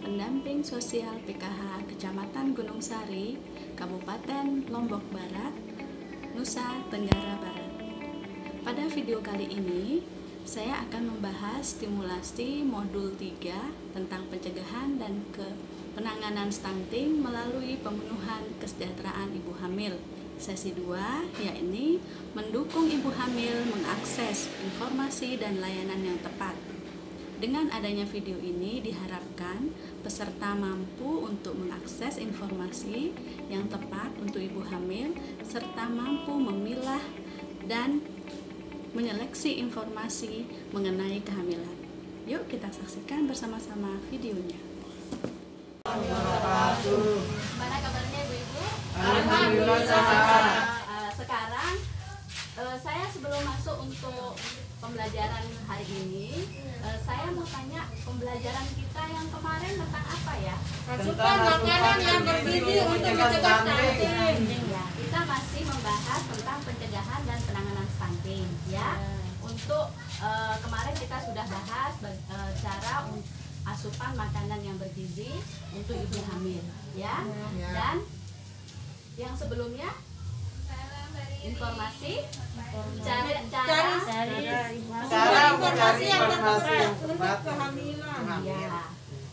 pendamping sosial PKH Kecamatan Gunung Sari, Kabupaten Lombok Barat, Nusa Tenggara Barat. Pada video kali ini, saya akan membahas stimulasi modul 3 tentang pencegahan dan penanganan stunting melalui pemenuhan kesejahteraan ibu hamil. Sesi 2, yakni mendukung ibu hamil mengakses informasi dan layanan yang tepat. Dengan adanya video ini diharapkan peserta mampu untuk mengakses informasi yang tepat untuk ibu hamil serta mampu memilah dan menyeleksi informasi mengenai kehamilan. Yuk kita saksikan bersama-sama videonya. Gimana kabarnya ibu-ibu? Alhamdulillah sehat. Sekarang saya sebelum masuk untuk pembelajaran hari ini, saya mau tanya pembelajaran kita yang kemarin tentang apa ya? Asupan makanan yang bergizi untuk mencegah stunting. Ya, kita masih membahas tentang pencegahan dan penanganan stunting ya. Untuk kemarin kita sudah bahas cara asupan makanan yang bergizi untuk ibu hamil ya. Dan yang sebelumnya informasi cara informasi yang tepat untuk kehamilan. Ya.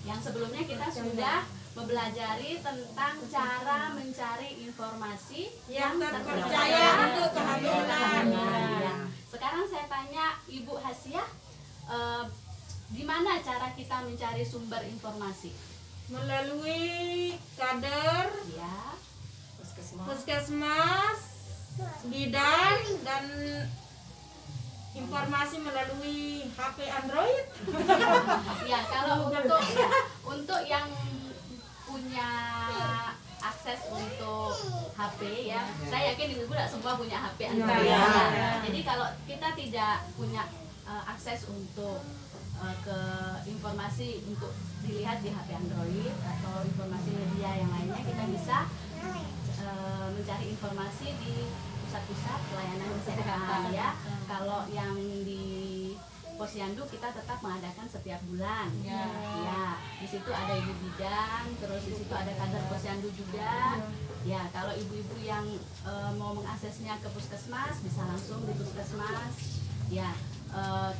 Yang sebelumnya kita sudah mempelajari tentang cara mencari informasi yang terpercaya untuk kehamilan. Ya. Sekarang saya tanya Ibu Hasiah, gimana cara kita mencari sumber informasi? Melalui kader, Ya. puskesmas, bidan, dan informasi melalui HP Android. Ya, kalau untuk yang punya akses untuk HP ya, saya yakin ibu tidak semua punya HP Android. Ya. Jadi kalau kita tidak punya akses untuk ke informasi untuk dilihat di HP Android atau informasi media yang lainnya, kita bisa mencari informasi di pusat-pusat pelayanan kesehatan ya. Kalau yang di Posyandu kita tetap mengadakan setiap bulan. Ya, di situ ada ibu bidan, terus di situ ada kader Posyandu juga. Ya, kalau ibu-ibu yang mau mengaksesnya ke puskesmas bisa langsung di puskesmas. Ya,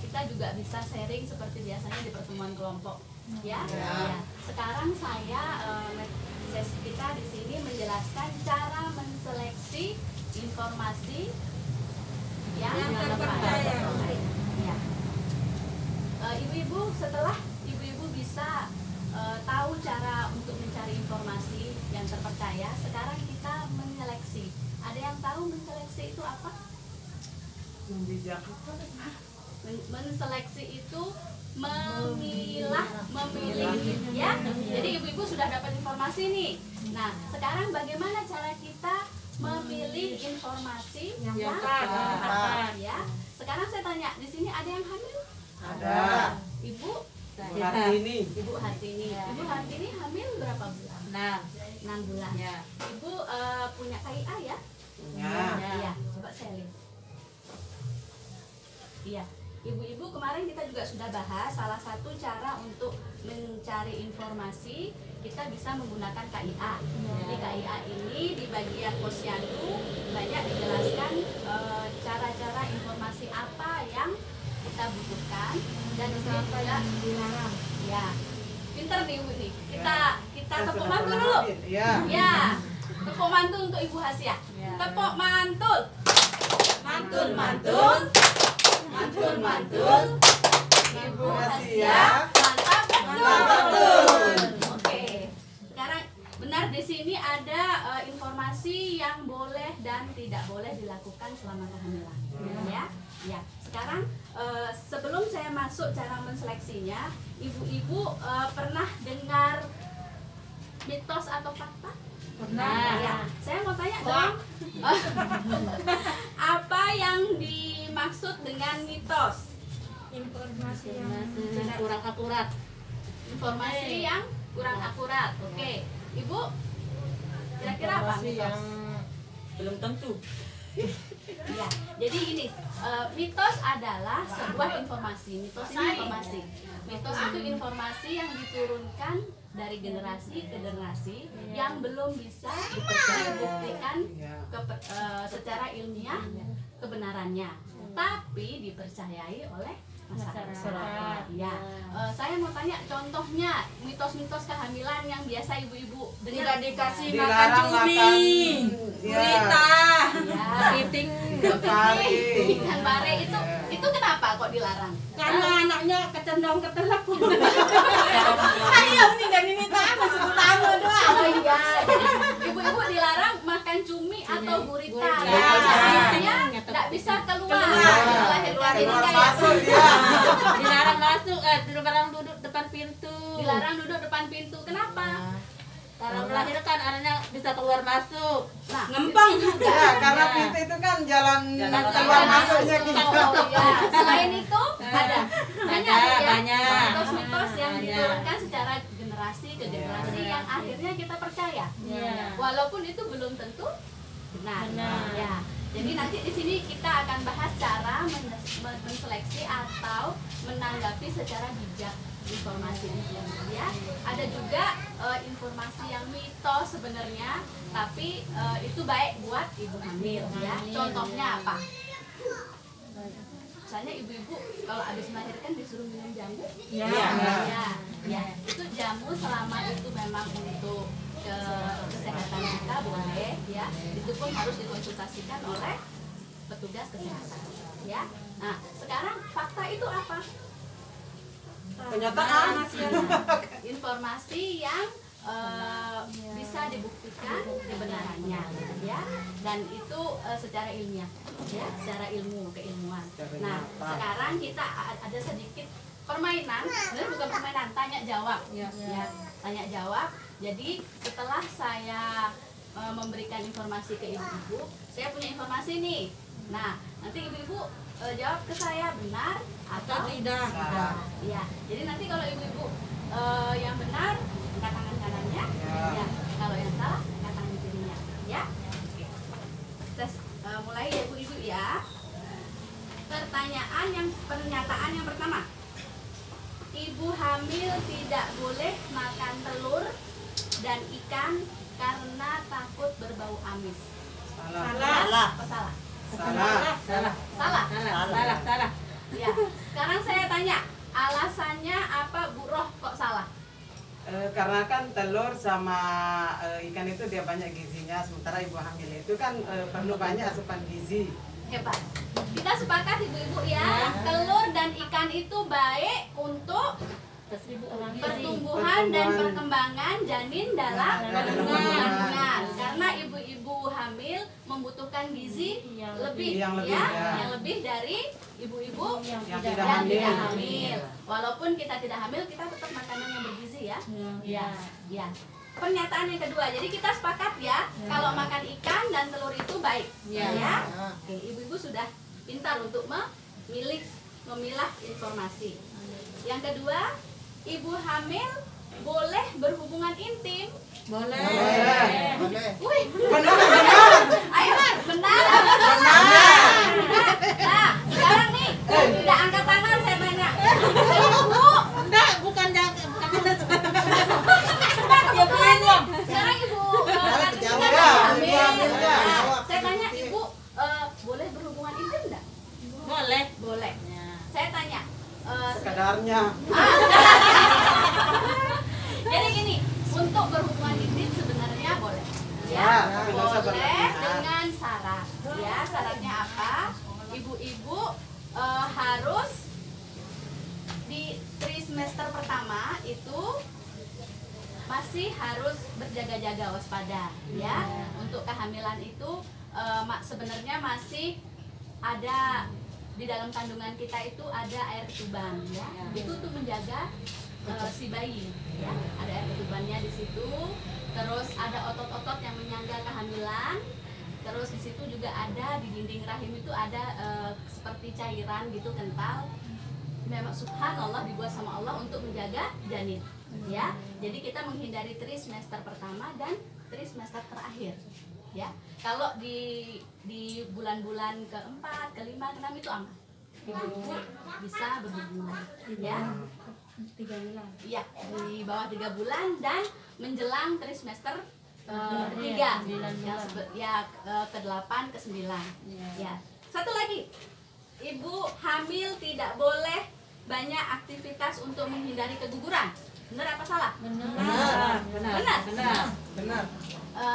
kita juga bisa sharing seperti biasanya di pertemuan kelompok. Ya. Sekarang saya sesi kita di sini menjelaskan cara menseleksi informasi yang terpercaya. Ya. Ibu-ibu, setelah ibu-ibu bisa tahu cara untuk mencari informasi yang terpercaya, sekarang kita menyeleksi. Ada yang tahu menseleksi itu apa? Menseleksi itu memilih ya. Jadi ibu-ibu sudah dapat informasi nih. Nah, sekarang bagaimana cara kita memilih informasi yang tepat ya? Sekarang saya tanya, di sini ada yang hamil? Ada. Ibu Hartini. Ibu Hartini. Ibu Hartini hamil berapa bulan? 6 bulan. Ya. Ibu punya KIA ya? Iya, coba saya lihat. Iya. Ibu-ibu, kemarin kita juga sudah bahas salah satu cara untuk mencari informasi kita bisa menggunakan KIA. Jadi KIA ini di bagian Posyandu banyak dijelaskan cara-cara informasi apa yang kita butuhkan dan juga dilarang. Ya, pinter nih ibu nih. Kita tepuk mantul dulu. Ya, tepuk mantul untuk Ibu Hasiah. Tepuk mantul. Mantul. Ibu Hasiah, mantap betul. Oke. Sekarang benar di sini ada informasi yang boleh dan tidak boleh dilakukan selama kehamilan. Ya. Sekarang sebelum saya masuk cara menseleksinya, ibu-ibu pernah dengar mitos atau fakta? Pernah. Ya. Saya mau tanya dong. Apa yang dimaksud dengan mitos? Informasi yang kurang akurat. Informasi yang kurang akurat. Oke. Ibu, kira-kira apa mitos? Yang belum tentu. Ya, jadi gini, mitos adalah sebuah informasi. Mitos ini informasi. Mitos itu informasi yang diturunkan dari generasi ke generasi yang belum bisa dibuktikan secara ilmiah kebenarannya, tapi dipercayai oleh masyarakat. Ya, saya mau tanya contohnya mitos-mitos kehamilan yang biasa ibu-ibu dengar. Tidak dikasih makan Dilarang cumi, ya. gurita, Ya. kepiting. Ikan bare itu kenapa kok dilarang? Karena anaknya kecendong ketelap. Ayo nih dan ini tamu tamu doang. Oh iya, jadi ibu-ibu dilarang makan cumi atau gurita. Gurita. Artinya tidak bisa keluar melahirkan ini Keluar kayak masuk dia. Dilarang masuk, dilarang duduk depan pintu. dilarang duduk depan pintu. Kenapa? Kalau melahirkan anaknya bisa keluar masuk. Nah, Ngempang. Ya, karena pintu itu kan jalan keluar masuknya kita. Oh, ya. Selain itu ada banyak ya banyak. mitos-mitos yang diturunkan secara generasi ke generasi yang akhirnya kita percaya. Iya. Walaupun itu belum tentu benar. Benar. Ya. Jadi nanti di sini kita akan bahas cara menseleksi atau menanggapi secara bijak informasi itu ya. Ada juga informasi yang mitos sebenarnya, tapi itu baik buat ibu hamil ya. Contohnya apa? Misalnya ibu-ibu kalau habis melahirkan disuruh minum jamu. Ya. Ya. Itu jamu selama itu memang untuk kesehatan kita boleh ya. Itu pun harus dikonsultasikan oleh petugas kesehatan ya. Nah, sekarang fakta itu apa? Kenyataan. Informasi yang bisa dibuktikan kebenarannya ya, dan itu secara ilmiah ya, secara keilmuan. Nah, sekarang kita ada sedikit permainan, sebenarnya bukan permainan, tanya jawab ya, tanya jawab. Jadi setelah saya memberikan informasi ke ibu-ibu, saya punya informasi nih. Nah, nanti ibu-ibu jawab ke saya benar atau tidak. Ya, jadi nanti kalau ibu-ibu yang benar angkat tangan kanannya, ya. Kalau yang salah angkat tangan kirinya, ya. Tes mulai ya ibu-ibu ya. Pernyataan yang pertama. Ibu hamil tidak boleh makan telur dan ikan karena takut berbau amis. Salah. Apa salah? Salah. Ya. Sekarang saya tanya, alasannya apa Bu Roh kok salah? Karena kan telur sama ikan itu dia banyak gizinya, sementara ibu hamil itu kan perlu banyak asupan gizi. Hebat. Kita sepakat ibu-ibu ya, telur dan ikan itu baik untuk pertumbuhan dan perkembangan janin dalam kandungan. Karena ibu-ibu hamil membutuhkan gizi lebih yang lebih dari ibu-ibu yang tidak tidak hamil. Walaupun kita tidak hamil, kita tetap makanan yang bergizi ya. Ya. Pernyataan yang kedua, jadi kita sepakat ya, kalau makan ikan dan telur itu baik. Ya. Oke, ibu-ibu sudah pintar untuk memilah informasi. Yang kedua, ibu hamil boleh berhubungan intim. Boleh. Wih, Benar. ayo benar. Nah, sekarang nih, tidak angkat tangan saya tanya. Ibu, Enggak, bukan ya belum. sekarang ibu Jawab. hamil. Hamil. Nah, saya tanya ibu, boleh berhubungan intim enggak? Boleh. Boleh. Saya tanya, Sekadarnya. jadi gini, untuk berhubungan intim sebenarnya boleh. Ya, tapi nggak usah Boleh berlebihan. dengan syarat. Ya, syaratnya apa? Ibu-ibu harus di trimester pertama itu masih harus berjaga-jaga waspada ya. Untuk kehamilan itu sebenarnya masih ada di dalam kandungan kita itu ada air ketuban ya. Itu untuk menjaga si bayi ya. Ada air ketubannya di situ. Terus ada otot-otot yang menyangga kehamilan. Terus di situ juga ada di dinding rahim itu ada seperti cairan gitu kental. Memang subhanallah dibuat sama Allah untuk menjaga janin ya. Jadi kita menghindari trimester pertama dan trimester terakhir ya. Kalau di bulan-bulan keempat, kelima, keenam itu aman. Ibu-ibu bisa berhubungan, ya. 3 bulan. Iya, di bawah 3 bulan dan menjelang trimester ketiga, ke-8, ke-9. Ya. Satu lagi, ibu hamil tidak boleh banyak aktivitas untuk menghindari keguguran. Benar apa salah? Benar.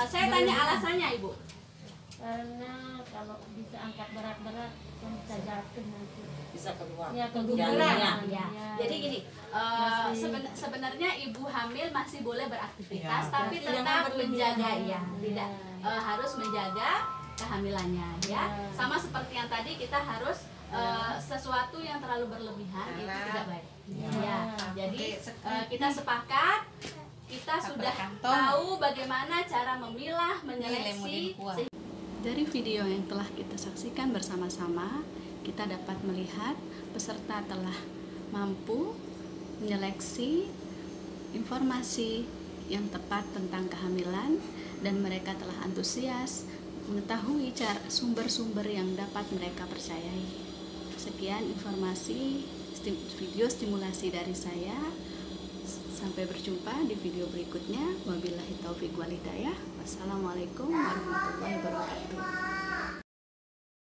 Saya tanya alasannya, Ibu. Karena kalau bisa angkat berat-berat kan bisa jatuh nanti. Bisa keluar. Ya, keguguran. Ya. Jadi gini, sebenarnya ibu hamil masih boleh beraktivitas, Ya. tapi tetap menjaga, ya, tidak harus menjaga kehamilannya, ya. Sama seperti yang tadi, kita harus sesuatu yang terlalu berlebihan itu tidak baik. Ya. Jadi kita sepakat, kita sudah tahu bagaimana cara memilah, menyeleksi. Dari video yang telah kita saksikan bersama-sama, kita dapat melihat peserta telah mampu menyeleksi informasi yang tepat tentang kehamilan dan mereka telah antusias mengetahui sumber-sumber yang dapat mereka percayai. Sekian informasi video stimulasi dari saya. Sampai berjumpa di video berikutnya. Wabillahi taufiq wal hidayah. Wassalamualaikum warahmatullahi wabarakatuh.